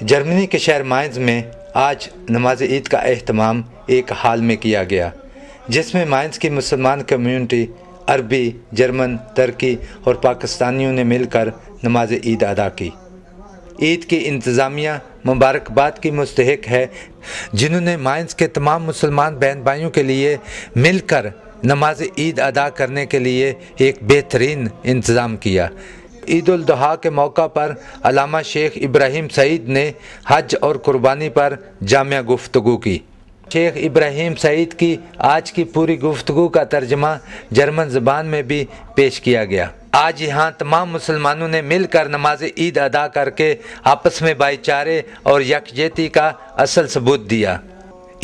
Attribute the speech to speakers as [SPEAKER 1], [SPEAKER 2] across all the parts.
[SPEAKER 1] Germany के शहर mines में आज नमाज ईद का एहतमाम एक हाल में किया गया, जिसमें माइंज की मुसलमान कम्युनिटी अरबी, जर्मन, तुर्की और पाकिस्तानियों ने मिलकर नमाज ईद अदा की। ईद की इंतज़ामिया मुबारकबाद की मुस्तहिक है, जिन्होंने माइंज के तमाम मुसलमान बहन भाइयों के लिए मिलकर नमाज ईद अदा करने के लिए एक बेहतरीन इंतज़ाम किया। ईद उल जुहा के मौका पर अल्लामा शेख इब्राहिम सईद ने हज और कुर्बानी पर जामिया गुफ्तगू की। शेख इब्राहिम सईद की आज की पूरी गुफ्तगू का तर्जमा जर्मन ज़बान में भी पेश किया गया। आज यहाँ तमाम मुसलमानों ने मिलकर नमाज ईद अदा करके आपस में भाईचारे और यकजहती का असल सबूत दिया।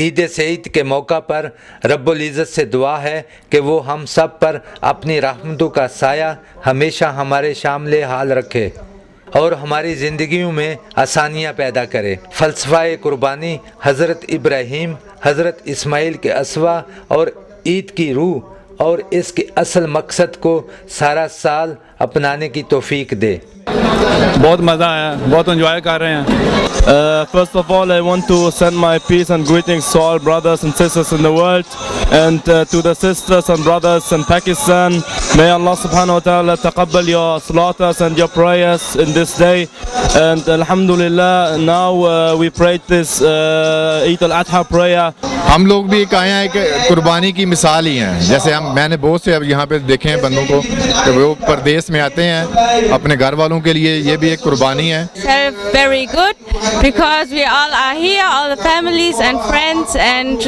[SPEAKER 1] ईद सईद के मौका पर रब्बुल इज़्ज़त से दुआ है कि वो हम सब पर अपनी रहमतों का साया हमेशा हमारे शामिल हाल रखे और हमारी ज़िंदगियों में आसानियाँ पैदा करे। फ़लसफ़ा कुर्बानी हज़रत इब्राहीम, हज़रत इस्माइल के असवा और ईद की रूह और इसके असल मकसद को सारा साल अपनाने की तौफीक दे।
[SPEAKER 2] बहुत मज़ा आया, बहुत एंजॉय कर रहे हैं। First of all, I want to send my peace and greetings to all brothers and sisters in the world, and to the sisters and brothers in Pakistan. May Allah subhanahu wa ta'ala taqabbal your slaughters and your prayers in this day. And alhamdulillah, now we prayed this Eid al-Adha prayer.
[SPEAKER 3] हम लोग भी एक आए हैं, एक कुर्बानी की मिसाल ही हैं। जैसे मैंने बहुत से अब यहाँ पे देखे हैं बंदों को कि वो परदेश में आते हैं अपने घर वालों के लिए, ये भी एक कुर्बानी है।
[SPEAKER 4] Very good, because we all are here, all the families and friends, and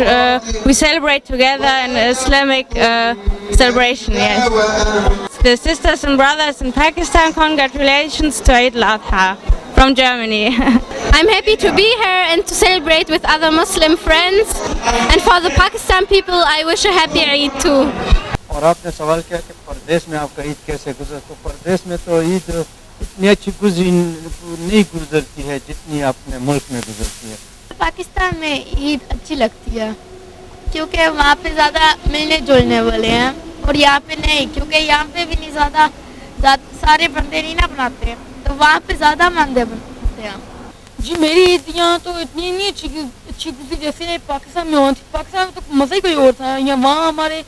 [SPEAKER 4] we celebrate together an Islamic celebration. Yes, the sisters and brothers in Pakistan, congratulations to Eid al-Adha from Germany.
[SPEAKER 5] I'm happy to be here and to celebrate with other Muslim friends, and for the Pakistan people I wish a happy Eid too.
[SPEAKER 6] और आपने सवाल किया कि परदेश में आपका ईद कैसे गुजर, तो परदेश में तो ईद इतनी अच्छी नहीं गुजरती है जितनी अपने मुल्क में गुजरती है।
[SPEAKER 5] पाकिस्तान में ईद अच्छी लगती है क्योंकि वहाँ पे ज़्यादा मिलने जुलने वाले हैं, और यहाँ पे नहीं, क्योंकि यहाँ पे भी नहीं ज़्यादा सारे बंदे नहीं ना बनाते हैं, तो वहाँ पे ज़्यादा बंदे बनते हैं।
[SPEAKER 4] जी मेरी ईदियाँ तो इतनी नहीं अच्छी गुजरी जैसे पाकिस्तान में होती। पाकिस्तान में तो मज़ा ही कोई और था, यहाँ वहाँ हमारे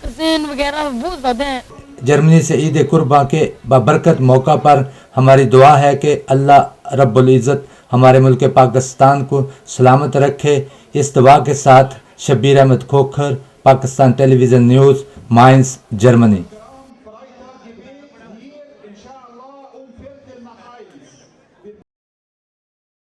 [SPEAKER 4] कज़न वगैरह बहुत ज़्यादा हैं।
[SPEAKER 1] जर्मनी से ईद कुर्बा के बाबरकत मौका पर हमारी दुआ है कि अल्लाह रब्बुल इज़्ज़त हमारे मुल्क पाकिस्तान को सलामत रखे। इस दुआ के साथ Shabbir Ahmed Khokhar, Pakistan television news, Mainz, Germany.